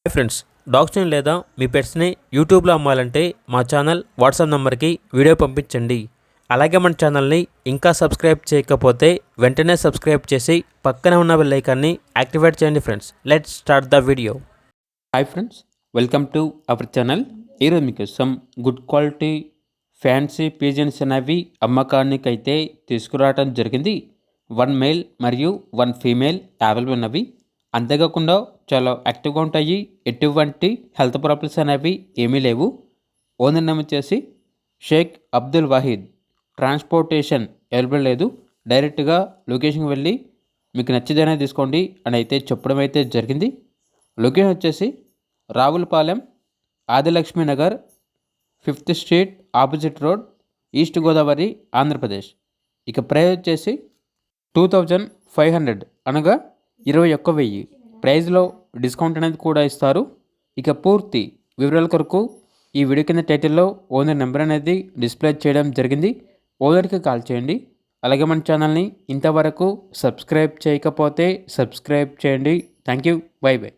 Hi friends, డాగ్స్ని లేదా మీ పెట్స్ని యూట్యూబ్లో అమ్మాలంటే మా ఛానల్ వాట్సాప్ నెంబర్కి వీడియో పంపించండి. అలాగే మన ఛానల్ని ఇంకా సబ్స్క్రైబ్ చేయకపోతే వెంటనే సబ్స్క్రైబ్ చేసి పక్కనే ఉన్న బెల్ ఐకాన్ని యాక్టివేట్ చేయండి. Friends, let's start the video. Hi friends, welcome to our channel. ఈరోజు మీకోసం గుడ్ క్వాలిటీ ఫ్యాన్సీ పీజన్స్ అనేవి అమ్మకానికి అయితే తీసుకురావడం జరిగింది. 1 మేల్ మరియు 1 ఫీమేల్ అవైలబుల్ ఉన్నవి. అంతేకాకుండా చాలా యాక్టివ్గా ఉంటాయి. ఎటువంటి హెల్త్ ప్రాబ్లమ్స్ అనేవి ఏమీ లేవు. ఓనర్ నేమ్ వచ్చేసి షేక్ అబ్దుల్ వాహిద్. ట్రాన్స్పోర్టేషన్ అవైలబుల్ లేదు. డైరెక్ట్గా లొకేషన్కి వెళ్ళి మీకు నచ్చిదనే తీసుకోండి అని అయితే చెప్పడం అయితే జరిగింది. లొకేషన్ వచ్చేసి Ravulapalem, Adilakshmi Nagar, 5th street, opposite road, east Godavari, Andhra Pradesh. ఇక ప్రైస్ వచ్చేసి 2500 అనగా 21,000. ప్రైజ్లో డిస్కౌంట్ అనేది కూడా ఇస్తారు. ఇక పూర్తి వివరాల కొరకు ఈ వీడియో కింద టైటిల్లో ఓనర్ నెంబర్ అనేది డిస్ప్లే చేయడం జరిగింది. ఓనర్కి కాల్ చేయండి. అలాగే మన ఛానల్ని ఇంతవరకు సబ్స్క్రైబ్ చేయకపోతే సబ్స్క్రైబ్ చేయండి. Thank you. By by.